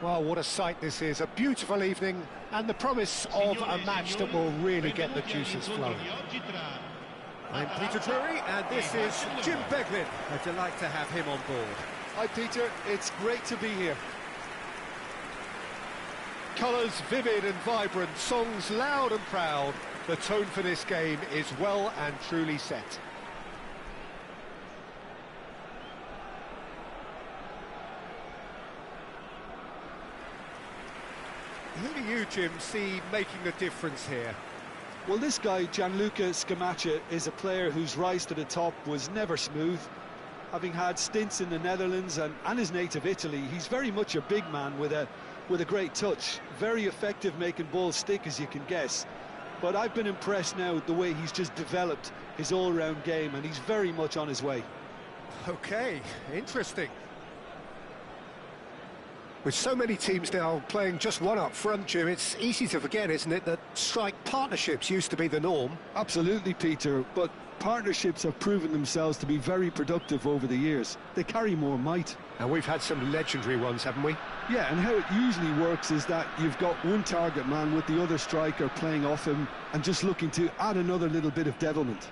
Well, what a sight this is, a beautiful evening, and the promise of a match that will really get the juices flowing. I'm Peter Drury, and this is Jim Beglin. A delight to have him on board. Hi Peter, it's great to be here. Colours vivid and vibrant, songs loud and proud. The tone for this game is well and truly set. Who do you, Jim, see making a difference here? Well, this guy, Gianluca Scamacca, is a player whose rise to the top was never smooth. Having had stints in the Netherlands and his native Italy, he's very much a big man with a great touch. Very effective making balls stick, as you can guess. But I've been impressed now with the way he's just developed his all-round game, and he's very much on his way. Okay, interesting. With so many teams now playing just one up front, Jim, it's easy to forget, isn't it, that strike partnerships used to be the norm? Absolutely, Peter, but partnerships have proven themselves to be very productive over the years. They carry more might. And we've had some legendary ones, haven't we? Yeah, and how it usually works is that you've got one target man with the other striker playing off him and just looking to add another little bit of devilment.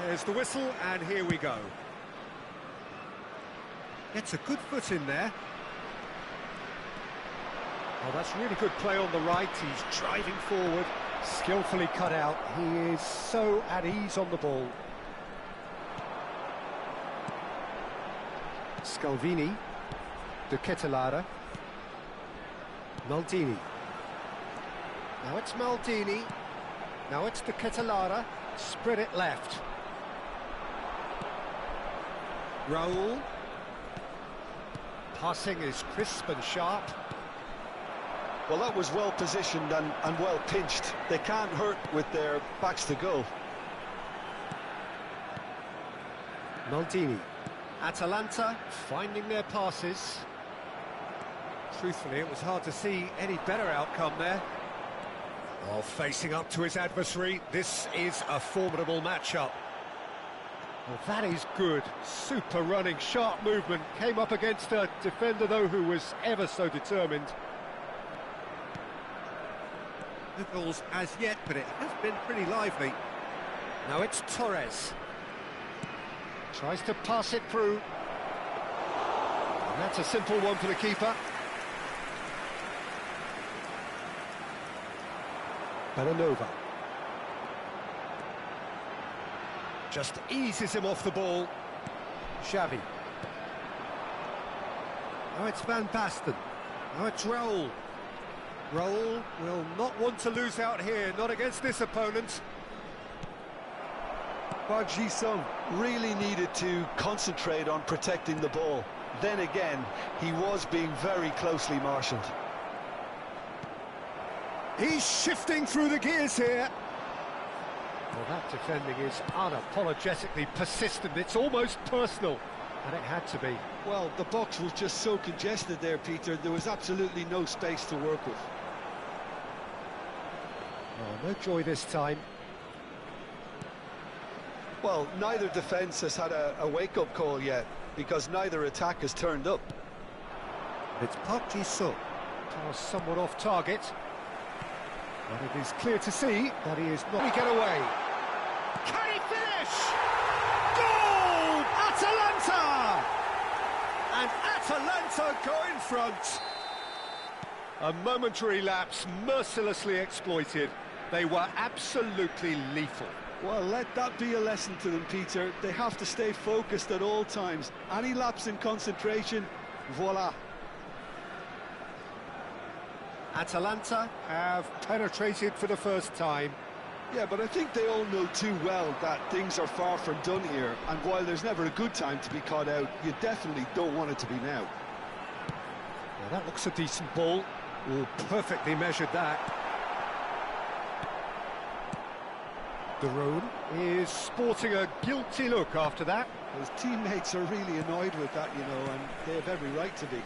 There's the whistle, and here we go. Gets a good foot in there. Oh, that's really good play on the right. He's driving forward, skillfully cut out. He is so at ease on the ball. Scalvini, De Ketelaere, Maldini. Now it's Maldini. Now it's De Ketelaere. Spread it left. Raul. Passing is crisp and sharp. Well, that was well positioned and well pinched. They can't hurt with their backs to goal. Maldini. Atalanta finding their passes. Truthfully, it was hard to see any better outcome there. Oh, facing up to his adversary, this is a formidable matchup. Well, that is good. Super running, sharp movement. Came up against a defender, though, who was ever so determined. No goals as yet, but it has been pretty lively. Now it's Torres. Tries to pass it through. And that's a simple one for the keeper. Belanova. Just eases him off the ball. Xavi. Now it's Van Basten. Now it's Raul. Raul will not want to lose out here, not against this opponent. Park Ji-sung really needed to concentrate on protecting the ball. Then again, he was being very closely marshalled. He's shifting through the gears here. Well, that defending is unapologetically persistent. It's almost personal, and it had to be. Well, the box was just so congested there, Peter. There was absolutely no space to work with. Oh, no joy this time. Well, neither defence has had a wake-up call yet, because neither attack has turned up. It's Park Ji-sung. Pass somewhat off target. But it is clear to see that he is not... We get away. Can he finish? Goal! Atalanta! And Atalanta go in front. A momentary lapse, mercilessly exploited. They were absolutely lethal. Well, let that be a lesson to them, Peter. They have to stay focused at all times. Any lapse in concentration, voila. Atalanta have penetrated for the first time. Yeah, but I think they all know too well that things are far from done here, and while there's never a good time to be caught out, you definitely don't want it to be now. Now that looks a decent ball. Oh, perfectly measured that. De Roon is sporting a guilty look after that. His teammates are really annoyed with that, you know, and they have every right to be.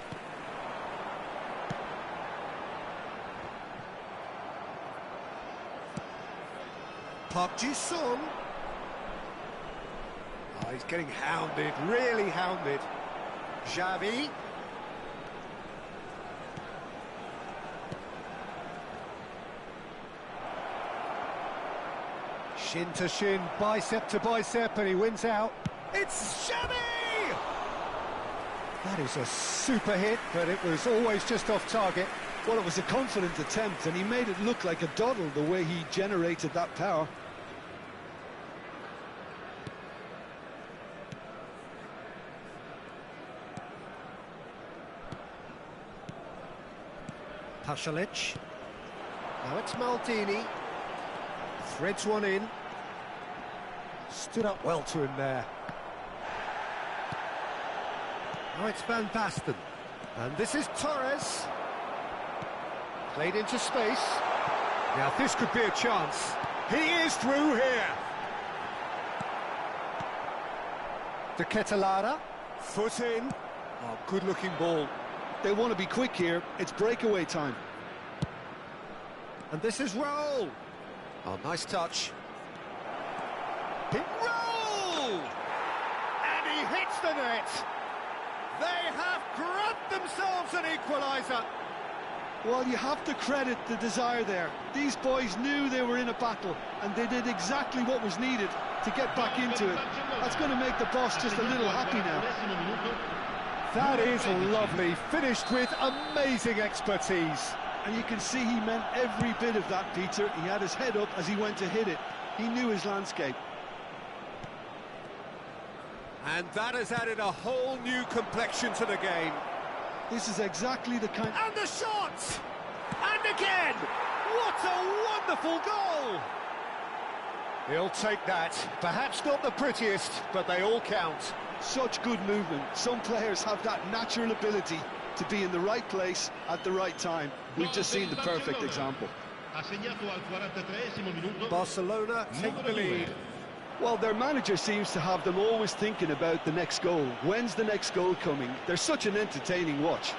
Park Ji-sung. Oh, he's getting hounded, really hounded. Xavi. Shin to shin, bicep to bicep, and he wins out. It's Xavi! That is a super hit, but it was always just off target. Well, it was a confident attempt, and he made it look like a doddle the way he generated that power. Pasalic. Now it's Maldini. Threads one in. Stood up well to him there. Now it's Van Basten. And this is Torres. Played into space. Now this could be a chance. He is through here. De Ketelada. Foot in. Oh, good-looking ball. They want to be quick here. It's breakaway time. And this is Raul. Oh, nice touch. Hit Raul! And he hits the net. They have grabbed themselves an equaliser. Well, you have to credit the desire there. These boys knew they were in a battle, and they did exactly what was needed to get back into it. That's going to make the boss just a little happy now. That is lovely, finished with amazing expertise. And you can see he meant every bit of that, Peter. He had his head up as he went to hit it. He knew his landscape. And that has added a whole new complexion to the game. This is exactly the kind... And the shot! And again! What a wonderful goal! He'll take that. Perhaps not the prettiest, but they all count. Such good movement. Some players have that natural ability to be in the right place at the right time. We've just seen the perfect example. Barcelona take the lead. Well, their manager seems to have them always thinking about the next goal. When's the next goal coming? They're such an entertaining watch.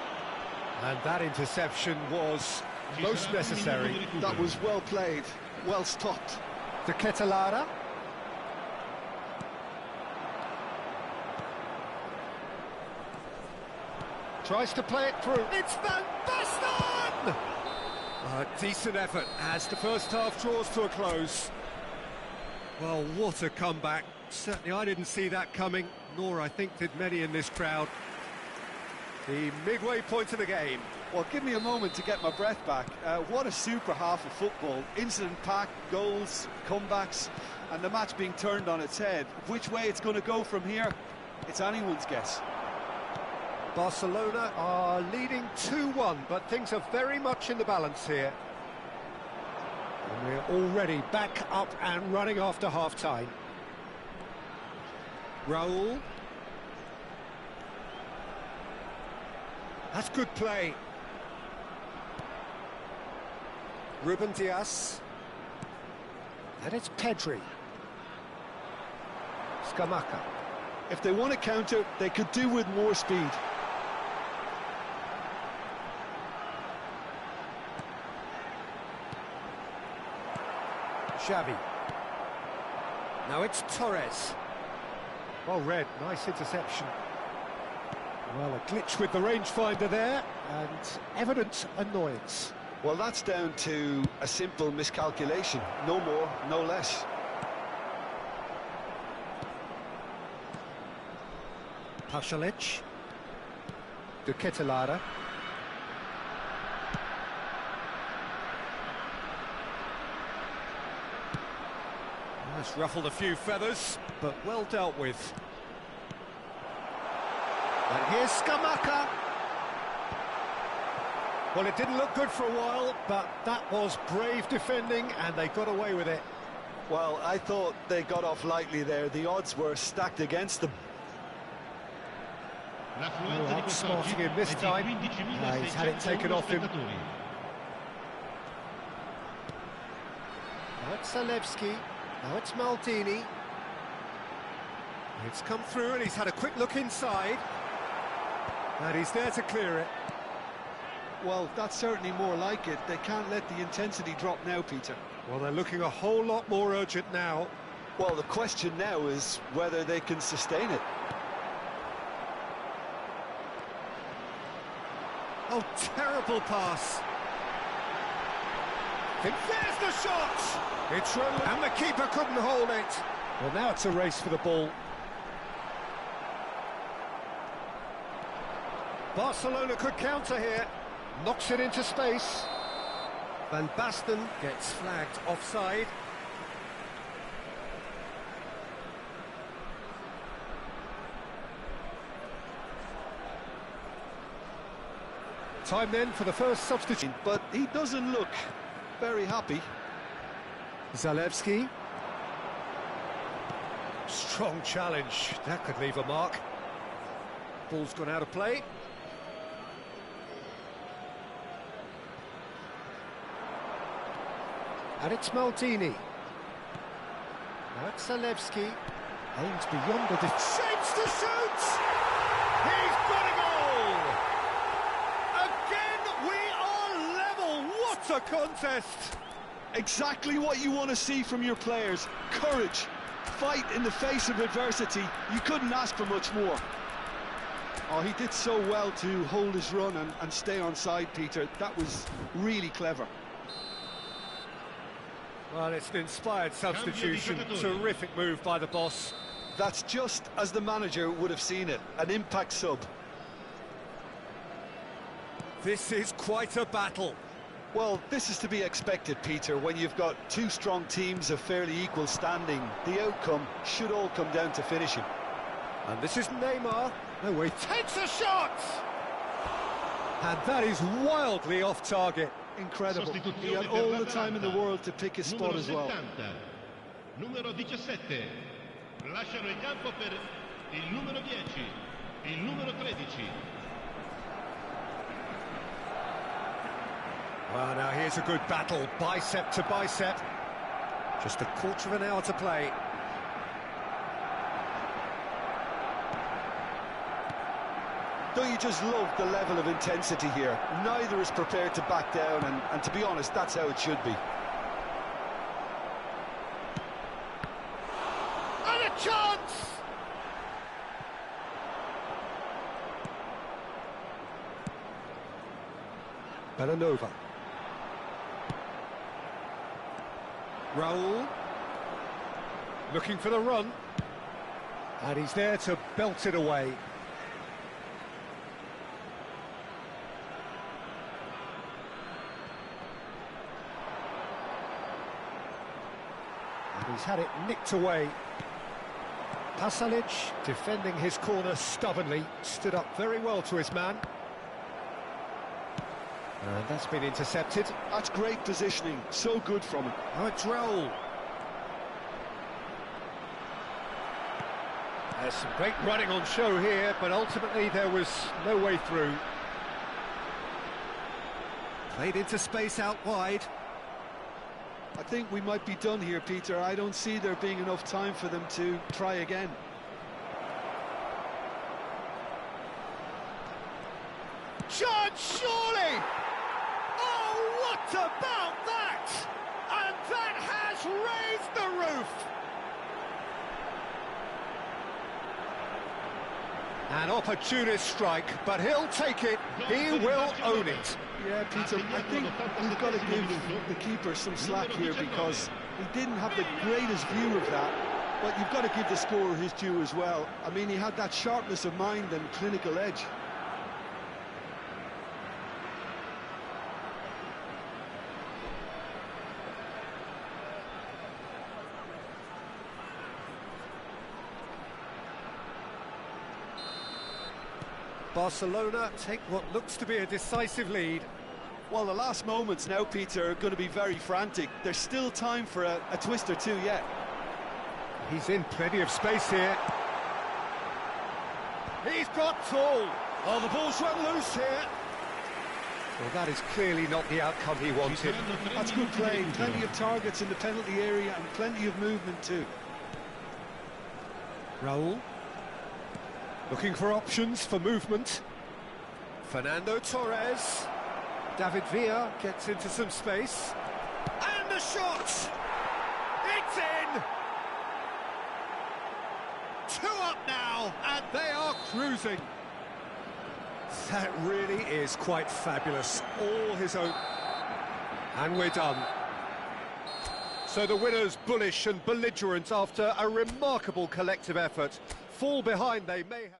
And that interception was most necessary. That was well played, well stopped. De Ketelada. Tries to play it through. It's Van Basten! A decent effort as the first half draws to a close. Well, what a comeback. Certainly I didn't see that coming, nor I think did many in this crowd. The midway point of the game. Well, give me a moment to get my breath back. What a super half of football. Incident-packed, goals, comebacks, and the match being turned on its head. Which way it's going to go from here, it's anyone's guess. Barcelona are leading 2-1, but things are very much in the balance here. And we're already back up and running after half-time. Raul. That's good play. Ruben Dias. And it's Pedri. Scamacca. If they want to counter, they could do with more speed. Xavi. Now it's Torres. Well read, nice interception. Well, a glitch with the rangefinder there, and evident annoyance. Well, that's down to a simple miscalculation. No more, no less. Pasalic. De Ketelada. That's ruffled a few feathers, but well dealt with. And here's Scamacca. Well, it didn't look good for a while, but that was brave defending, and they got away with it. Well, I thought they got off lightly there. The odds were stacked against them. Outsmarting him this time. He's had it taken off him. Now it's Zalewski. Now it's Maldini. It's come through, and he's had a quick look inside. And he's there to clear it. Well, that's certainly more like it. They can't let the intensity drop now, Peter. Well, they're looking a whole lot more urgent now. Well, the question now is whether they can sustain it. Oh, terrible pass. There's the shot! It's run, and the keeper couldn't hold it. Well, now it's a race for the ball. Barcelona could counter here. Knocks it into space. Van Basten gets flagged offside. Time then for the first substitute. But he doesn't look very happy. Zalewski. Strong challenge. That could leave a mark. Ball's gone out of play. And it's Maldini. Now it's Zalewski. Aims beyond the Shapes to shoot! He's got a goal! Again, we are level! What a contest! Exactly what you want to see from your players. Courage, fight in the face of adversity. You couldn't ask for much more. Oh, he did so well to hold his run and stay on side, Peter. That was really clever. Well, it's an inspired substitution. Terrific move by the boss. That's just as the manager would have seen it. An impact sub. This is quite a battle. Well, this is to be expected, Peter, when you've got two strong teams of fairly equal standing. The outcome should all come down to finishing. And this is Neymar. No way. Takes a shot! And that is wildly off target. Incredible. He had all the time in the world to pick his spot as well. Numero 17. Lasciano il campo per il numero 10, il numero 13. Well, now here's a good battle, bicep to bicep. Just a quarter of an hour to play. Don't you just love the level of intensity here? Neither is prepared to back down, and to be honest, that's how it should be. And a chance! Belanova. Raul. Looking for the run. And he's there to belt it away. And he's had it nicked away. Pasalic defending his corner stubbornly, stood up very well to his man. And that's been intercepted. That's great positioning, so good from him. Now it's Raul. There's some great running on show here, but ultimately there was no way through. Played into space out wide. I think we might be done here, Peter. I don't see there being enough time for them to try again. Chance, surely! Oh, what about that? And that has raised the roof! An opportunist strike, but he'll take it. He will own it. Yeah, Peter, I think we've got to give the keeper some slack here because he didn't have the greatest view of that, but you've got to give the scorer his due as well. I mean, he had that sharpness of mind and clinical edge. Barcelona take what looks to be a decisive lead. Well, the last moments now, Peter, are going to be very frantic. There's still time for a twist or two yet. He's in plenty of space here. He's got tall. Oh, the ball's run loose here. Well, that is clearly not the outcome he wanted. That's good play. Plenty of targets in the penalty area and plenty of movement too. Raul. Looking for options for movement. Fernando Torres. David Villa gets into some space. And the shot! It's in! 2 up now, and they are cruising. That really is quite fabulous. All his own. And we're done. So the winners, bullish and belligerent after a remarkable collective effort. Fall behind they may have.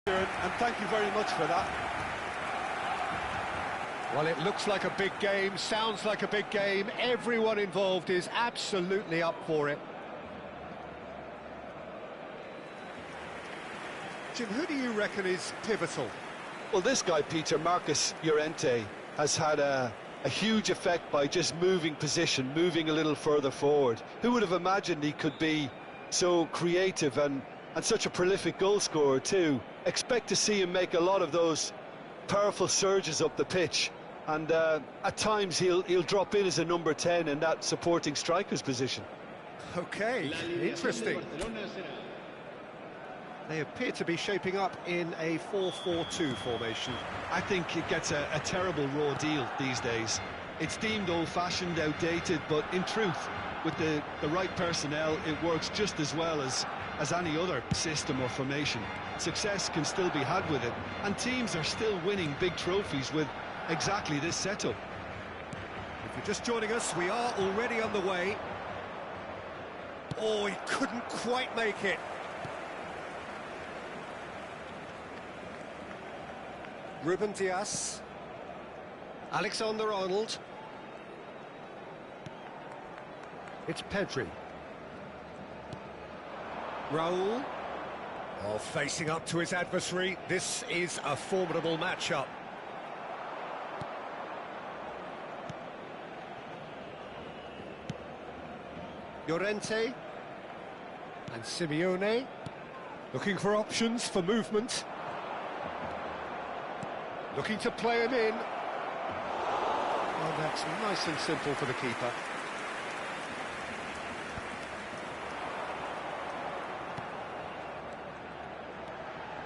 And thank you very much for that. Well, it looks like a big game, sounds like a big game. Everyone involved is absolutely up for it. Jim, who do you reckon is pivotal? Well, this guy, Peter, Marcus Llorente, has had a huge effect by just moving position, moving a little further forward. Who would have imagined he could be so creative and such a prolific goal scorer too? Expect to see him make a lot of those powerful surges up the pitch, and at times he'll drop in as a number 10 in that supporting striker's position. Okay, interesting. They appear to be shaping up in a 4-4-2 formation. I think it gets a terrible raw deal these days. It's deemed old-fashioned, outdated, but in truth, with the right personnel, it works just as well as any other system or formation. Success can still be had with it, and teams are still winning big trophies with exactly this setup. If you're just joining us, we are already on the way. Oh, he couldn't quite make it. Ruben Dias. Alexander-Arnold. It's Pedri. Raul. Oh, facing up to his adversary. This is a formidable matchup. Llorente. And Simeone. Looking for options for movement. Looking to play him in. Oh, that's nice and simple for the keeper.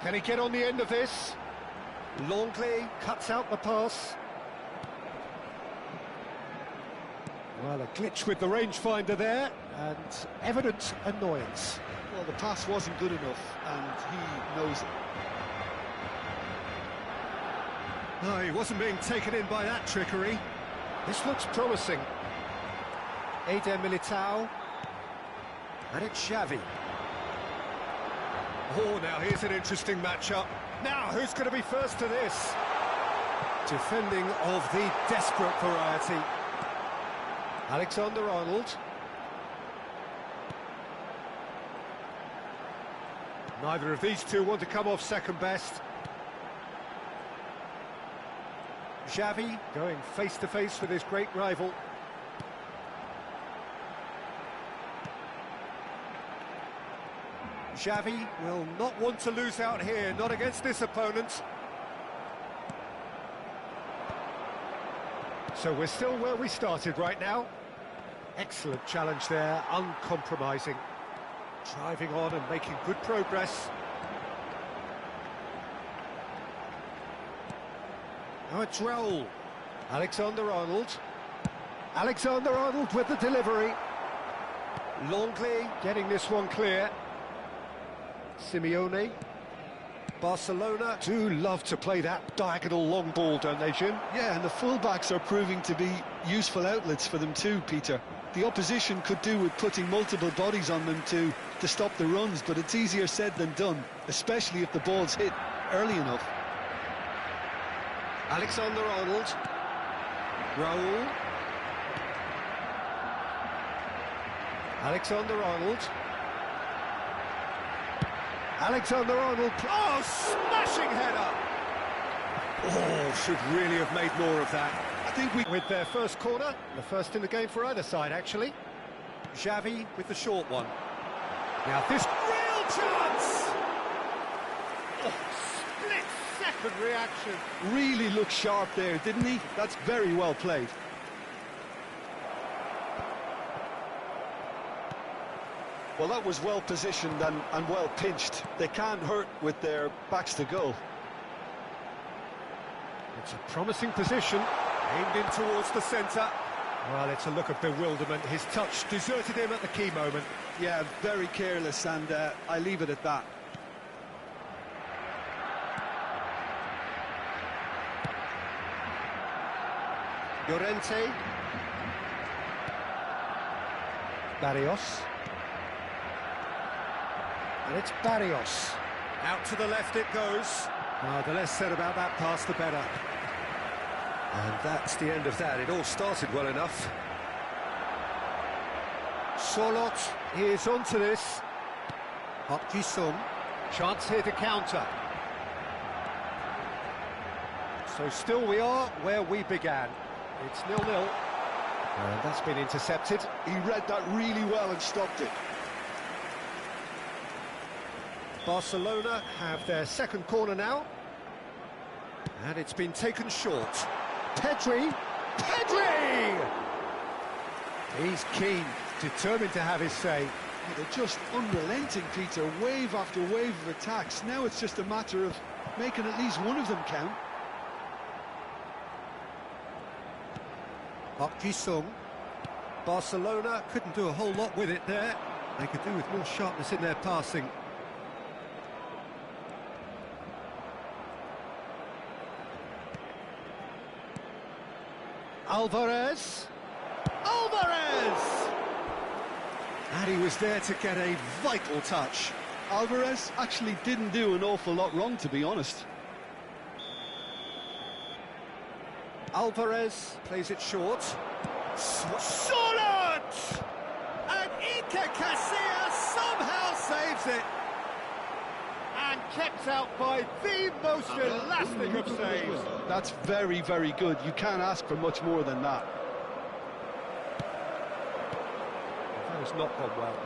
Can he get on the end of this? Longley cuts out the pass. Well, a glitch with the rangefinder there, and evident annoyance. Well, the pass wasn't good enough, and he knows it. No, he wasn't being taken in by that trickery. This looks promising. Eder Militao. And it's Xavi. Oh, now here's an interesting matchup. Now, who's going to be first to this? Defending of the desperate variety. Alexander-Arnold. Neither of these two want to come off second best. Xavi going face-to-face with his great rival. Xavi will not want to lose out here, not against this opponent. So we're still where we started right now. Excellent challenge there, uncompromising. Driving on and making good progress. Now it's Raul. Alexander-Arnold. Alexander-Arnold with the delivery. Longley getting this one clear. Simeone. Barcelona do love to play that diagonal long ball, don't they, Jim? Yeah, and the fullbacks are proving to be useful outlets for them too, Peter. The opposition could do with putting multiple bodies on them to stop the runs, but it's easier said than done, especially if the ball's hit early enough. Alexander-Arnold. Raul. Alexander-Arnold. Alexander-Arnold. Oh, smashing header! Oh, should really have made more of that. I think with their first corner, the first in the game for either side, actually. Xavi with the short one. Now this real chance! Oh, split-second reaction. Really looked sharp there, didn't he? That's very well played. Well, that was well positioned and well pinched. They can't hurt with their backs to goal. It's a promising position, aimed in towards the centre. Well, it's a look of bewilderment. His touch deserted him at the key moment. Yeah, very careless, and I leave it at that. Llorente. Barrios. And it's Barrios. Out to the left it goes. The less said about that pass, the better. And that's the end of that. It all started well enough. Solot is onto this. Park Ji-sung. Chance here to counter. So still we are where we began. It's 0-0. And that's been intercepted. He read that really well and stopped it. Barcelona have their second corner now. And it's been taken short. Pedri! Pedri! He's keen, determined to have his say. They're just unrelenting, Peter. Wave after wave of attacks. Now it's just a matter of making at least one of them count. Park Ji-sung. Barcelona couldn't do a whole lot with it there. They could do with more sharpness in their passing. Alvarez! Alvarez! And he was there to get a vital touch. Alvarez actually didn't do an awful lot wrong, to be honest. Alvarez plays it short. Solot! And Iker Casillas somehow saves it. And kept out by the most elastic of saves. That's very, very good. You can't ask for much more than that. That has not gone well.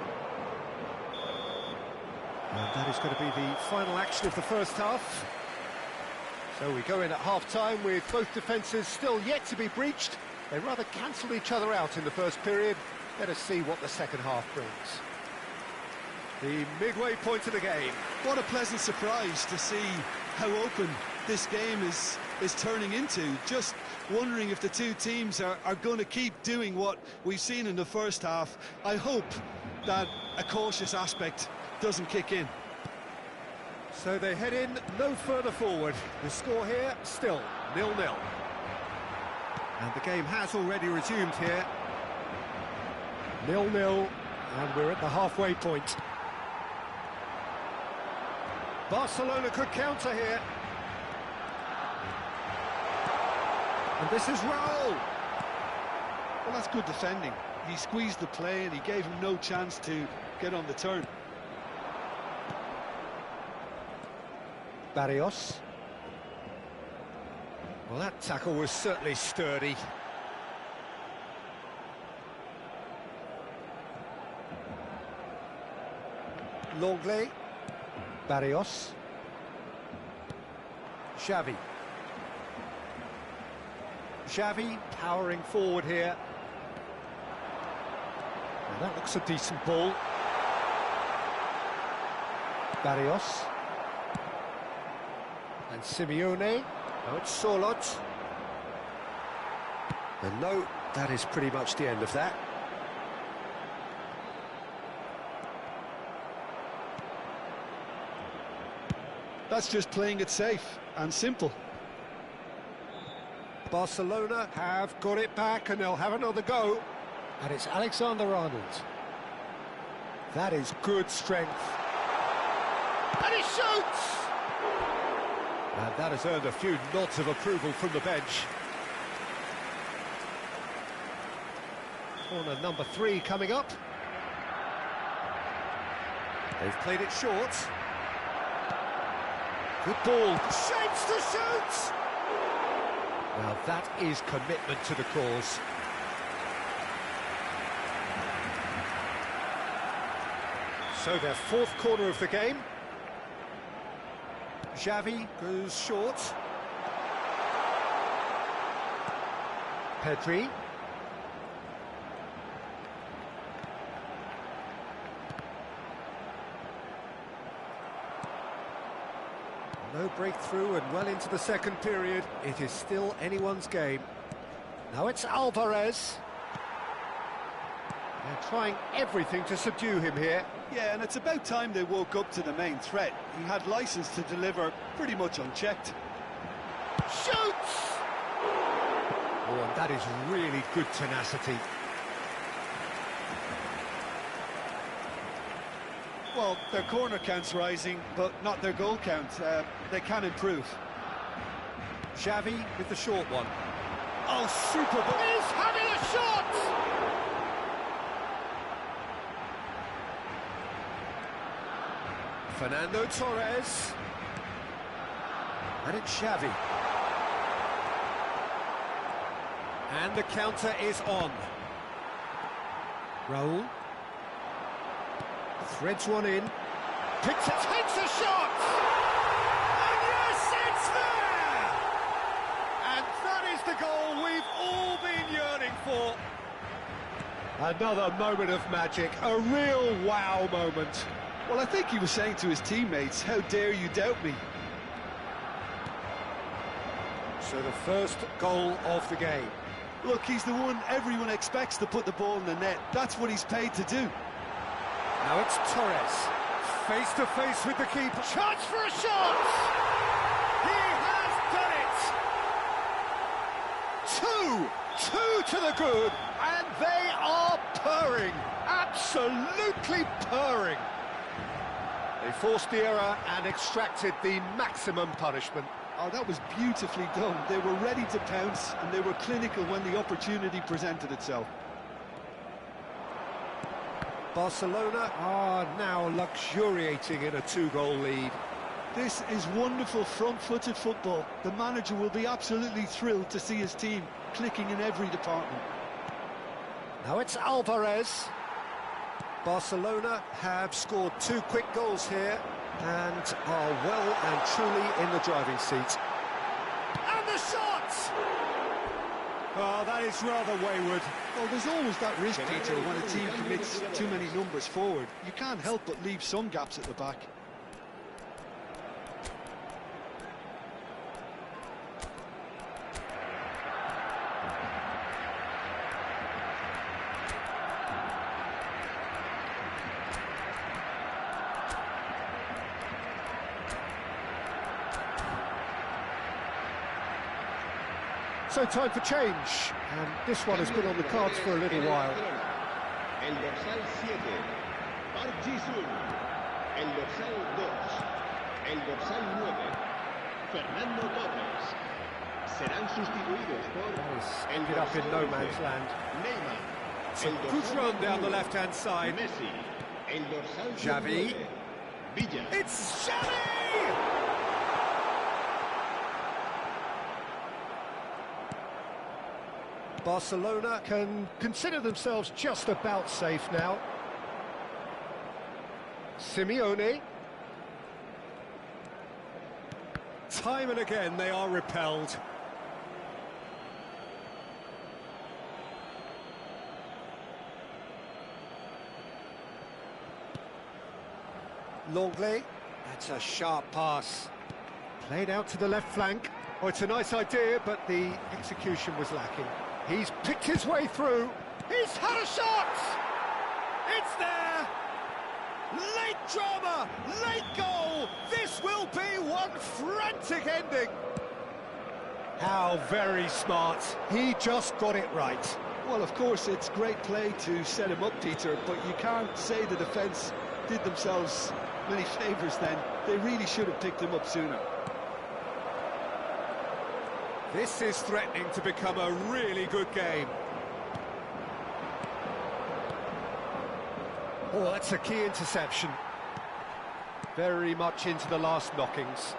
And that is going to be the final action of the first half. So we go in at half-time with both defences still yet to be breached. They rather cancelled each other out in the first period. Let us see what the second half brings. The midway point of the game. What a pleasant surprise to see how open this game is turning into. Just wondering if the two teams are going to keep doing what we've seen in the first half. I hope that a cautious aspect doesn't kick in. So they head in no further forward. The score here still 0-0. And the game has already resumed here. 0-0, and we're at the halfway point. Barcelona could counter here. And this is Raul. Well, that's good defending. He squeezed the play and he gave him no chance to get on the turn. Barrios. Well, that tackle was certainly sturdy. Longley. Barrios. Xavi. Xavi powering forward here. Well, that looks a decent ball. Barrios. And Simeone. Now it's Sorloth. And no, that is pretty much the end of that. That's just playing it safe and simple. Barcelona have got it back and they'll have another go. And it's Alexander-Arnold. That is good strength. And he shoots! And that has earned a few nods of approval from the bench. Corner number 3 coming up. They've played it short. Good ball. Shapes to shoot! Now that is commitment to the cause. So their 4th corner of the game. Xavi goes short. Pedri. No breakthrough and well into the second period. It is still anyone's game. Now it's Alvarez. They're trying everything to subdue him here. Yeah, and it's about time they woke up to the main threat. He had license to deliver pretty much unchecked. Shoots! Oh, and that is really good tenacity. Well, their corner count's rising, but not their goal count. They can improve. Xavi with the short one. Oh, super ball! He's having a shot! Fernando Torres. And it's Xavi. And the counter is on. Raul. Threads one in. Picks it, takes a shot! And yes, it's there! And that is the goal we've all been yearning for. Another moment of magic, a real wow moment. Well, I think he was saying to his teammates, how dare you doubt me? So the first goal of the game. Look, he's the one everyone expects to put the ball in the net. That's what he's paid to do. Now it's Torres, face to face with the keeper. Chance for a shot! He has done it! Two to the good, and they are purring, absolutely purring. They forced the error and extracted the maximum punishment. Oh, that was beautifully done. They were ready to pounce, and they were clinical when the opportunity presented itself. Barcelona are now luxuriating in a 2-goal lead. This is wonderful front-footed football. The manager will be absolutely thrilled to see his team clicking in every department. Now it's Alvarez. Barcelona have scored 2 quick goals here and are well and truly in the driving seat. And the shot! Oh, that is rather wayward. Well, there's always that risk, Peter, when a team commits too many numbers forward. You can't help but leave some gaps at the back. So time for change, and this one has been on the cards for a little while. El dorsal 7, Park Ji-sung. El dorsal 2, el dorsal 9, Fernando Torres. Serán sustituidos por Ended up in no man's land. Neymar. Some good run down the left-hand side. Messi. El dorsal Xavi. 9, Villa. It's Xavi! Barcelona can consider themselves just about safe now. Simeone. Time and again they are repelled. Longley. That's a sharp pass. Played out to the left flank. Oh, it's a nice idea, but the execution was lacking. He's picked his way through. He's had a shot! It's there! Late drama, late goal! This will be one frantic ending! How very smart. He just got it right. Well, of course, it's great play to set him up, Peter, but you can't say the defence did themselves many favours then. They really should have picked him up sooner. This is threatening to become a really good game. Oh, that's a key interception. Very much into the last knockings.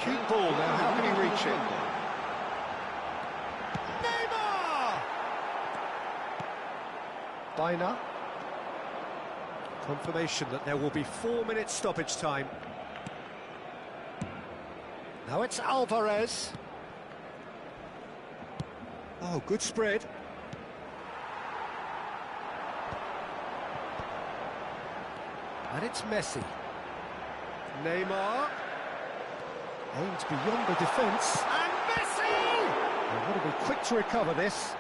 Cute ball now, how can he reach it? Neymar! Bina. Confirmation that there will be 4 minutes stoppage time. Now it's Alvarez. Oh, good spread. And it's Messi. Neymar. Aims beyond the defence. And Messi! They've got to be quick to recover this.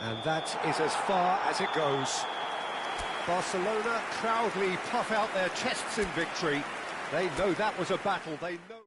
And that is as far as it goes. Barcelona proudly puff out their chests in victory. They know that was a battle, they know...